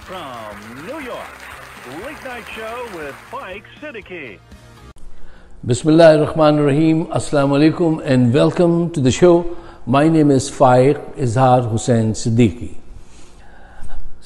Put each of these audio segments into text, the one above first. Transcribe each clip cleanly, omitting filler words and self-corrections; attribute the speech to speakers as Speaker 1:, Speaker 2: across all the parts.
Speaker 1: from New York, Late Night Show with Faik Siddiqui.
Speaker 2: Bismillahirrahmanirrahim. Assalamu alaikum and welcome to the show. My name is Faik Izhar Hussain Siddiqui.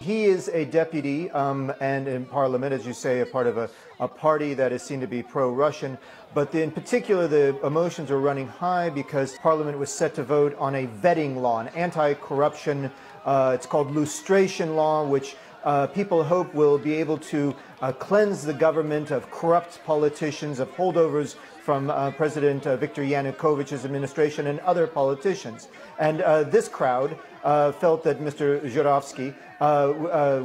Speaker 3: He is a deputy and in parliament, as you say, a part of a party that is seen to be pro-Russian. But in particular, the emotions are running high because parliament was set to vote on a vetting law, an anti-corruption, it's called lustration law, which people hope will be able to cleanse the government of corrupt politicians, of holdovers from President Viktor Yanukovych's administration and other politicians. And this crowd felt that Mr. Zhuravsky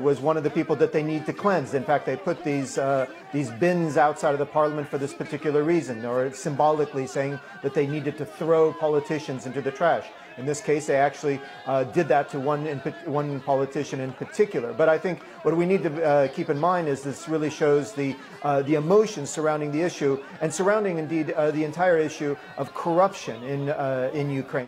Speaker 3: was one of the people that they need to cleanse. In fact, they put these bins outside of the parliament for this particular reason, or symbolically saying that they needed to throw politicians into the trash. In this case, they actually did that to one politician in particular. But I think what we need to keep in mind is this really shows the emotions surrounding the issue and surrounding, indeed, the entire issue of corruption in Ukraine.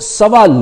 Speaker 2: 1.25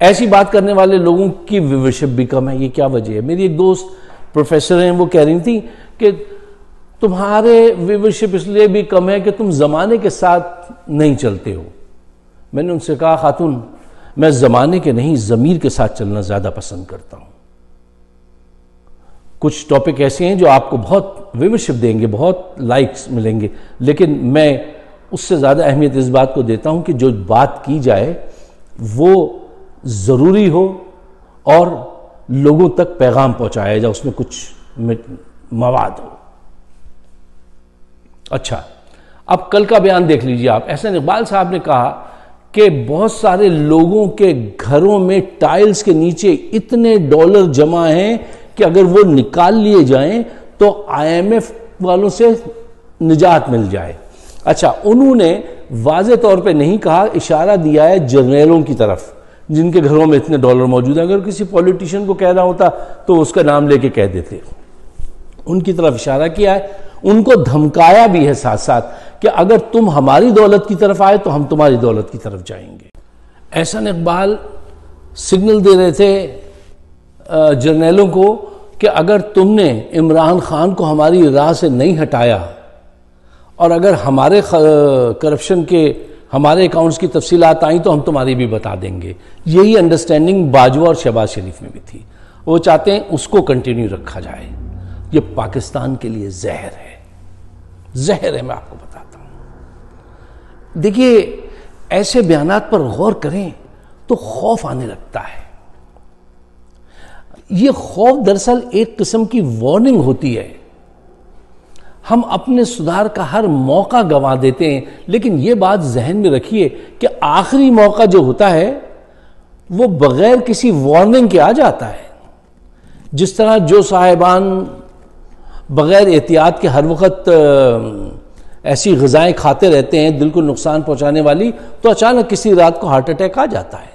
Speaker 2: ایسی بات کرنے والے لوگوں کی viewership بھی کم ہے. یہ کیا وجہ ہے؟ میری ایک دوست پروفیسر ہیں, وہ کہہ رہی تھی کہ تمہارے ویورشپ اس لیے بھی کم ہے کہ تم زمانے کے ساتھ نہیں چلتے ہو. میں نے ان سے کہا خاتون, میں زمانے کے نہیں ضمیر کے ساتھ چلنا زیادہ پسند کرتا ہوں. کچھ ٹاپک ایسے ہیں جو آپ کو بہت ویورشپ دیں گے, بہت لائکس ملیں گے, لیکن میں اس سے زیادہ اہمیت اس بات کو دیتا ہوں کہ جو بات کی جائے وہ ضروری ہو اور لوگوں تک پیغام پہنچایا جائے, اس میں کچھ مواد ہو. اچھا, اب کل کا بیان دیکھ لیجئے آپ. احسن اقبال صاحب نے کہا کہ بہت سارے لوگوں کے گھروں میں ٹائلز کے نیچے اتنے ڈالر جمع ہیں کہ اگر وہ نکال لیے جائیں تو IMF والوں سے نجات مل جائے. اچھا, انہوں نے واضح طور پہ نہیں کہا, اشارہ دیا ہے جرنیلوں کی طرف جن کے گھروں میں اتنے ڈالر موجود ہیں. اگر کسی پولیٹیشین کو کہنا ہوتا تو اس کا نام لے کے کہہ دیتے. ان کی طرف اشارہ کیا ہے, ان کو دھمکایا بھی ہے ساتھ ساتھ کہ اگر تم ہماری دولت کی طرف آئے تو ہم تمہاری دولت کی طرف جائیں گے. احسن اقبال سگنل دے رہے تھے جرنیلوں کو کہ اگر تم نے عمران خان کو ہماری راہ سے نہیں ہٹایا اور اگر ہمارے کرپشن کے ہمارے اکاؤنٹس کی تفصیلات آئیں تو ہم تمہاری بھی بتا دیں گے. یہی انڈرسٹینڈنگ باجوہ اور شہباز شریف میں بھی تھی. وہ چاہتے ہیں اس کو کنٹینیو رکھا جائے. یہ پاکستان کے لیے زہر ہے, زہر ہے, میں آپ کو بتاتا ہوں. دیکھیے, ایسے بیانات پر غور کریں تو خوف آنے لگتا ہے. یہ خوف دراصل ایک قسم کی وارننگ ہوتی ہے. ہم اپنے سدھار کا ہر موقع گنوا دیتے ہیں, لیکن یہ بات ذہن میں رکھیے کہ آخری موقع جو ہوتا ہے وہ بغیر کسی وارننگ کے آ جاتا ہے. جس طرح جو صاحبان بغیر احتیاط کے ہر وقت ایسی غذائیں کھاتے رہتے ہیں دل کو نقصان پہنچانے والی, تو اچانک کسی رات کو ہارٹ اٹیک آ جاتا ہے.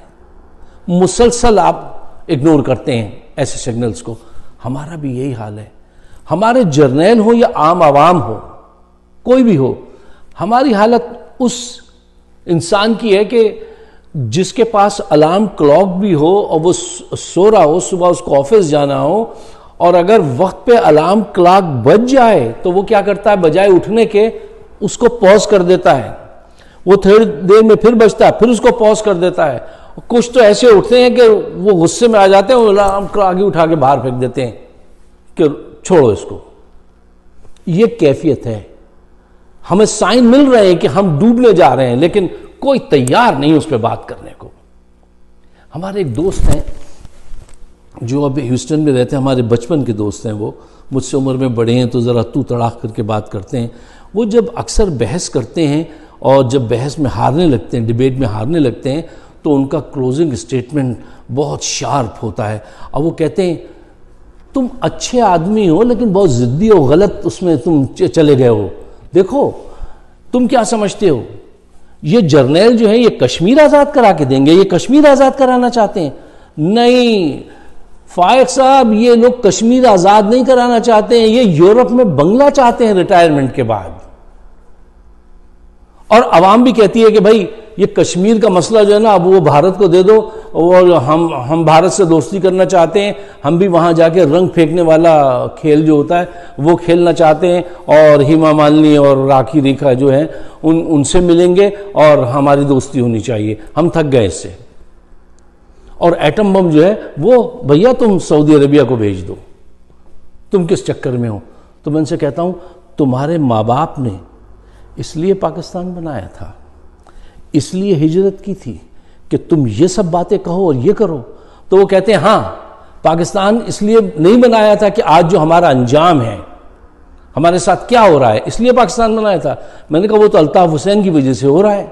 Speaker 2: مسلسل آپ اگنور کرتے ہیں ایسے سگنلز کو. ہمارا بھی یہی حال ہے. ہمارے جرنیل ہو یا عام عوام ہو, کوئی بھی ہو, ہماری حالت اس انسان کی ہے کہ جس کے پاس الارم کلاک بھی ہو اور وہ سو رہا ہو, صبح اس کو آفس جانا ہو, اور اگر وقت پہ الارم کلاک بج جائے تو وہ کیا کرتا ہے, بجائے اٹھنے کے اس کو پاز کر دیتا ہے. وہ تھوڑی دیر میں پھر بجتا ہے, پھر اس کو پاز کر دیتا ہے. کچھ تو ایسے اٹھتے ہیں کہ وہ غصے میں آ جاتے ہیں, وہ الارم کلاک ہی اٹھا کے باہر پھینک دیتے ہیں کہ چھوڑو اس کو. یہ کیفیت ہے. ہمیں سائن مل رہے ہیں کہ ہم ڈوبنے جا رہے ہیں, لیکن کوئی تیار نہیں اس پہ بات کرنے کو. ہمارے ایک دوست ہیں جو اب ہیوسٹن میں رہتے ہیں, ہمارے بچپن کے دوست ہیں. وہ مجھ سے عمر میں بڑے ہیں تو ذرا تو تڑاک کر کے بات کرتے ہیں. وہ جب اکثر بحث کرتے ہیں اور جب بحث میں ہارنے لگتے ہیں, ڈیبیٹ میں ہارنے لگتے ہیں, تو ان کا کلوزنگ اسٹیٹمنٹ بہت شارپ ہوتا ہے. اور وہ کہتے ہیں تم اچھے آدمی ہو لیکن بہت ضدی ہو, غلط اس میں تم چلے گئے ہو. دیکھو تم کیا سمجھتے ہو, یہ جرنیل جو ہے یہ کشمیر آزاد کرا کے دیں گے, یہ کشمیر آزاد کرانا چاہتے ہیں. نہیں فائق صاحب, یہ لوگ کشمیر آزاد نہیں کرانا چاہتے ہیں, یہ یورپ میں بنگلہ چاہتے ہیں ریٹائرمنٹ کے بعد. اور عوام بھی کہتی ہے کہ بھائی یہ کشمیر کا مسئلہ جو ہے نا اب وہ بھارت کو دے دو, اور ہم بھارت سے دوستی کرنا چاہتے ہیں, ہم بھی وہاں جا کے رنگ پھینکنے والا کھیل جو ہوتا ہے وہ کھیلنا چاہتے ہیں, اور ہیما مالنی اور راکھی ریکھا جو ہیں ان سے ملیں گے اور ہماری دوستی ہونی چاہیے, ہم تھک گئے اس سے. اور ایٹم بم جو ہے وہ بھیا تم سعودی عربیہ کو بھیج دو, تم کس چکر میں ہو. تو میں ان سے کہتا ہوں تمہارے ماں باپ نے اس لیے پاکستان بنایا تھا, اس لیے ہجرت کی تھی کہ تم یہ سب باتیں کہو اور یہ کرو. تو وہ کہتے ہیں ہاں پاکستان اس لیے نہیں بنایا تھا کہ آج جو ہمارا انجام ہے, ہمارے ساتھ کیا ہو رہا ہے, اس لیے پاکستان بنایا تھا. میں نے کہا وہ تو الطاف حسین کی وجہ سے ہو رہا ہے.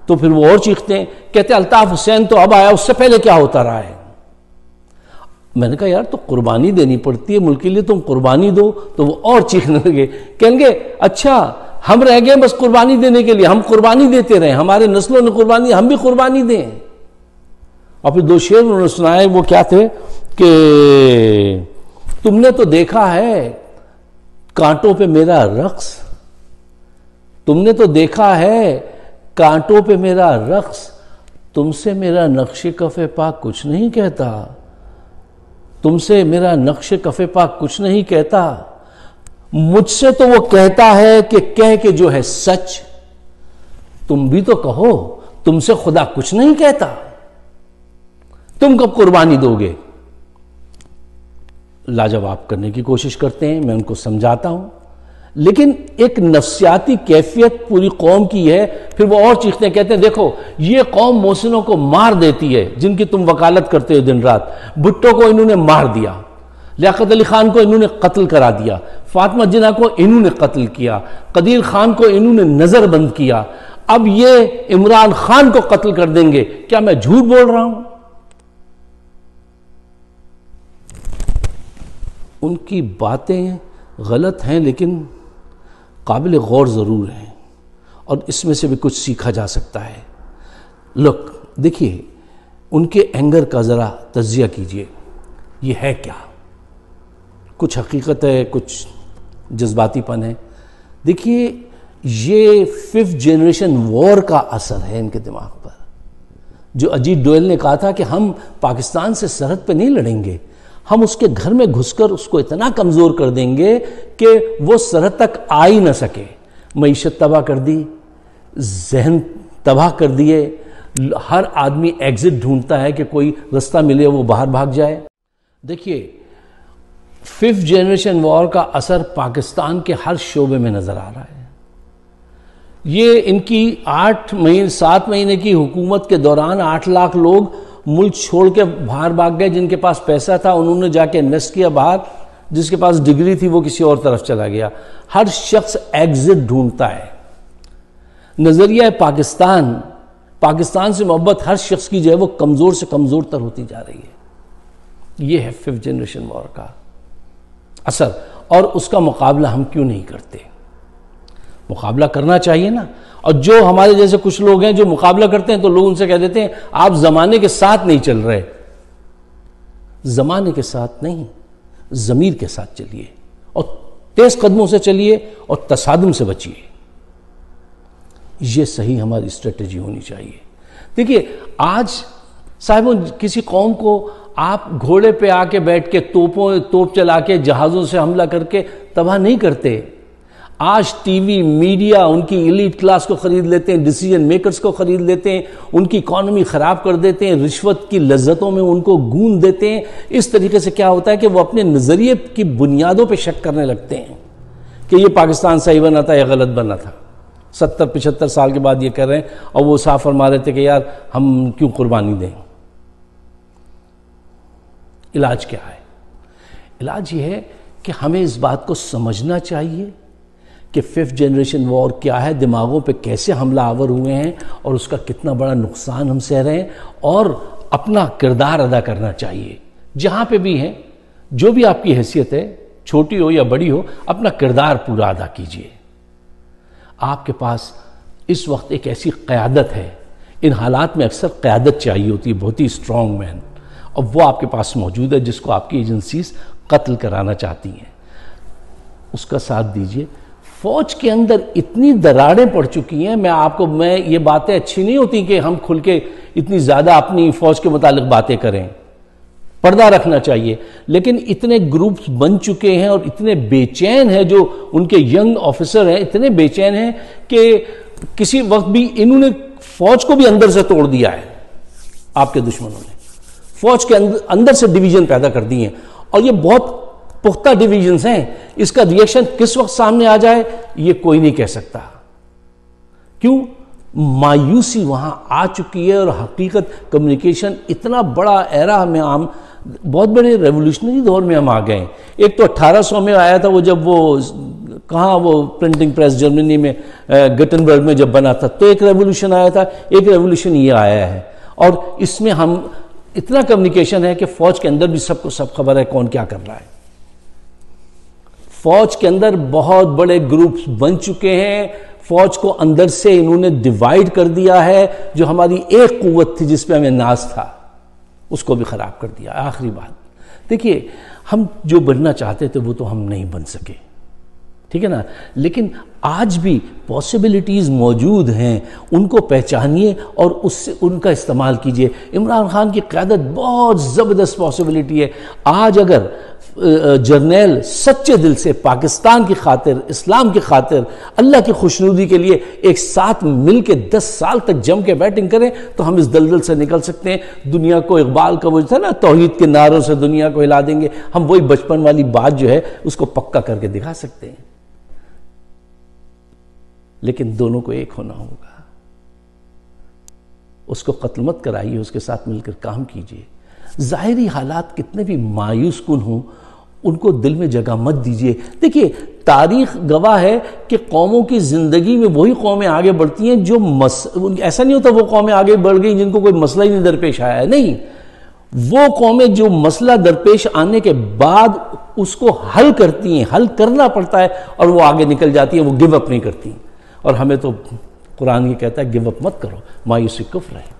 Speaker 2: تو پھر وہ اور چیختے ہیں, کہتے ہیں الطاف حسین تو اب آیا, اس سے پہلے کیا ہوتا رہا ہے. میں نے کہا یار تو قربانی دینی پڑتی ہے ملک کے لیے, تم قربانی دو. تو وہ اور چیخنے لگے, کہیں گے اچھا ہم رہ گئے بس قربانی دینے کے لیے, ہم قربانی دیتے رہے, ہمارے نسلوں نے قربانی, ہم بھی قربانی دیں. اور پھر دو شعر انہوں نے سنائے, وہ کیا تھے کہ تم نے تو دیکھا ہے کانٹوں پہ میرا رقص, تم نے تو دیکھا ہے کانٹوں پہ میرا رقص, تم سے میرا نقش کف پاک کچھ نہیں کہتا، تم سے میرا نقش کف پاک کچھ نہیں کہتا، مجھ سے تو وہ کہتا ہے کہ کہہ کے جو ہے سچ، تم بھی تو کہو تم سے خدا کچھ نہیں کہتا، تم کب قربانی دو گے؟ لاجواب کرنے کی کوشش کرتے ہیں، میں ان کو سمجھاتا ہوں، لیکن ایک نفسیاتی کیفیت پوری قوم کی ہے۔ پھر وہ اور چیختے ہیں، کہتے ہیں دیکھو یہ قوم محسنوں کو مار دیتی ہے جن کی تم وکالت کرتے ہو دن رات، بھٹو کو انہوں نے مار دیا، لیاقت علی خان کو انہوں نے قتل کرا دیا، فاطمہ جناح کو انہوں نے قتل کیا، قدیر خان کو انہوں نے نظر بند کیا، اب یہ عمران خان کو قتل کر دیں گے، کیا میں جھوٹ بول رہا ہوں؟ ان کی باتیں غلط ہیں لیکن قابل غور ضرور ہیں، اور اس میں سے بھی کچھ سیکھا جا سکتا ہے۔ لوک دیکھیے، ان کے اینگر کا ذرا تجزیہ کیجئے، یہ ہے کیا؟ کچھ حقیقت ہے، کچھ جذباتی پن ہے۔ دیکھیے، یہ 5th جنریشن وار کا اثر ہے ان کے دماغ پر۔ جو اجیت ڈوئل نے کہا تھا کہ ہم پاکستان سے سرحد پہ نہیں لڑیں گے، ہم اس کے گھر میں گھس کر اس کو اتنا کمزور کر دیں گے کہ وہ سرحد تک آ ہی نہ سکے۔ معیشت تباہ کر دی، ذہن تباہ کر دیے، ہر آدمی ایگزٹ ڈھونڈتا ہے کہ کوئی رستہ ملے وہ باہر بھاگ جائے۔ دیکھیے، 5th جنریشن وار کا اثر پاکستان کے ہر شعبے میں نظر آ رہا ہے۔ یہ ان کی 7 مہینے کی حکومت کے دوران 8 لاکھ لوگ ملک چھوڑ کے باہر بھاگ گئے۔ جن کے پاس پیسہ تھا انہوں نے جا کے انویسٹ کیا باہر، جس کے پاس ڈگری تھی وہ کسی اور طرف چلا گیا۔ ہر شخص ایگزٹ ڈھونڈتا ہے۔ نظریہ پاکستان سے محبت ہر شخص کی جو ہے وہ کمزور سے کمزور تر ہوتی جا رہی ہے۔ یہ ہے 5th جنریشن وار کا اثر، اور اس کا مقابلہ ہم کیوں نہیں کرتے؟ مقابلہ کرنا چاہیے نا۔ اور جو ہمارے جیسے کچھ لوگ ہیں جو مقابلہ کرتے ہیں تو لوگ ان سے کہہ دیتے ہیں آپ زمانے کے ساتھ نہیں چل رہے۔ زمانے کے ساتھ نہیں، ضمیر کے ساتھ چلیے، اور تیز قدموں سے چلیے، اور تصادم سے بچیے۔ یہ صحیح ہماری اسٹریٹجی ہونی چاہیے۔ دیکھیے، آج صاحبوں کسی قوم کو آپ گھوڑے پہ آ کے بیٹھ کے توپ چلا کے جہازوں سے حملہ کر کے تباہ نہیں کرتے۔ آج ٹی وی میڈیا ان کی ایلیٹ کلاس کو خرید لیتے ہیں، ڈیسیجن میکرز کو خرید لیتے ہیں، ان کی اکانومی خراب کر دیتے ہیں، رشوت کی لذتوں میں ان کو گون دیتے ہیں۔ اس طریقے سے کیا ہوتا ہے کہ وہ اپنے نظریے کی بنیادوں پہ شک کرنے لگتے ہیں کہ یہ پاکستان صحیح بنا تھا یا غلط بنا تھا۔ 70-75 سال کے بعد یہ کر رہے ہیں، اور وہ صاف فرما رہے تھے کہ یار ہم کیوں قربانی دیں۔ علاج کیا ہے؟ علاج یہ ہے کہ ہمیں اس بات کو سمجھنا چاہیے کہ 5th جنریشن وار کیا ہے، دماغوں پہ کیسے حملہ آور ہوئے ہیں، اور اس کا کتنا بڑا نقصان ہم سہ رہے ہیں، اور اپنا کردار ادا کرنا چاہیے۔ جہاں پہ بھی ہیں، جو بھی آپ کی حیثیت ہے، چھوٹی ہو یا بڑی ہو، اپنا کردار پورا ادا کیجیے۔ آپ کے پاس اس وقت ایک ایسی قیادت ہے، ان حالات میں اکثر قیادت چاہیے ہوتی ہے، بہت ہی اسٹرانگ مین، اور وہ آپ کے پاس موجود ہے جس کو آپ کی ایجنسیز قتل کرانا چاہتی ہیں۔ اس کا ساتھ دیجیے۔ فوج کے اندر اتنی دراڑیں پڑ چکی ہیں، میں یہ باتیں اچھی نہیں ہوتی کہ ہم کھل کے اتنی زیادہ اپنی فوج کے متعلق باتیں کریں، پردہ رکھنا چاہیے، لیکن اتنے گروپس بن چکے ہیں اور اتنے بے چین ہیں، جو ان کے ینگ آفیسر ہیں اتنے بے چین ہیں کہ کسی وقت بھی انہوں نے فوج کو بھی اندر سے توڑ دیا ہے۔ آپ کے دشمنوں نے فوج کے اندر سے ڈویژن پیدا کر دی ہیں، اور یہ بہت پختہ ڈویژنز ہیں۔ اس کا ریئیکشن کس وقت سامنے آ جائے یہ کوئی نہیں کہہ سکتا۔ کیوں؟ مایوسی وہاں آ چکی ہے، اور حقیقت کمیونیکیشن اتنا بڑا ایرا میں بہت بڑے ریولوشنری دور میں ہم آ گئے ہیں۔ ایک تو 1800 میں آیا تھا، وہ جب وہ پرنٹنگ پریس جرمنی میں گٹنبرگ میں جب بنا تھا تو ایک ریولوشن آیا تھا، ایک ریولوشن یہ آیا ہے، اور اس میں ہم اتنا کمیونیکیشن ہے کہ فوج کے اندر بھی سب کو سب خبر ہے کون کیا کر رہا ہے۔ فوج کے اندر بہت بڑے گروپس بن چکے ہیں، فوج کو اندر سے انہوں نے ڈیوائیڈ کر دیا ہے۔ جو ہماری ایک قوت تھی جس پہ ہمیں ناز تھا اس کو بھی خراب کر دیا۔ آخری بات دیکھیے، ہم جو بننا چاہتے تھے وہ تو ہم نہیں بن سکے، ٹھیک ہے نا. لیکن آج بھی پاسبلٹیز موجود ہیں, ان کو پہچانیے اور اس سے ان کا استعمال کیجیے. عمران خان کی قیادت بہت زبردست پاسبلٹی ہے. آج اگر جرنیل سچے دل سے پاکستان کی خاطر, اسلام کی خاطر, اللہ کی خوشنودی کے لیے ایک ساتھ مل کے 10 سال تک جم کے بیٹنگ کریں تو ہم اس دلدل سے نکل سکتے ہیں. دنیا کو اقبال کا وہ تھا نا, توحید کے نعروں سے دنیا کو ہلا دیں گے, ہم وہی بچپن والی بات جو ہے اس کو پکا کر کے دکھا سکتے ہیں. لیکن دونوں کو ایک ہونا ہوگا. اس کو قتل مت کرائیے, اس کے ساتھ مل کر کام کیجیے. ظاہری حالات کتنے بھی مایوس کن ہوں, ان کو دل میں جگہ مت دیجیے. دیکھیے تاریخ گواہ ہے کہ قوموں کی زندگی میں وہی قومیں آگے بڑھتی ہیں جو ایسا نہیں ہوتا وہ قومیں آگے بڑھ گئی جن کو کوئی مسئلہ ہی نہیں درپیش آیا ہے. نہیں, وہ قومیں جو مسئلہ درپیش آنے کے بعد اس کو حل کرتی ہیں, حل کرنا پڑتا ہے, اور وہ آگے نکل جاتی ہیں, وہ گیو اپ نہیں کرتی. اور ہمیں تو قرآن یہ کہتا ہے گیو اپ مت کرو, مایوسی کفر ہے.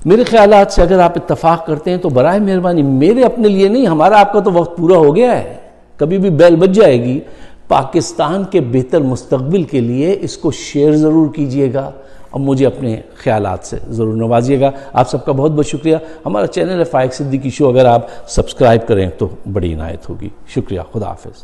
Speaker 2: میرے خیالات سے اگر آپ اتفاق کرتے ہیں تو برائے مہربانی, میرے اپنے لیے نہیں, ہمارا آپ کا تو وقت پورا ہو گیا ہے, کبھی بھی بیل بج جائے گی. پاکستان کے بہتر مستقبل کے لیے اس کو شیئر ضرور کیجئے گا, اور مجھے اپنے خیالات سے ضرور نوازیے گا. آپ سب کا بہت بہت شکریہ. ہمارا چینل ہے فائق صدیقی شو, اگر آپ سبسکرائب کریں تو بڑی عنایت ہوگی. شکریہ. خدا حافظ.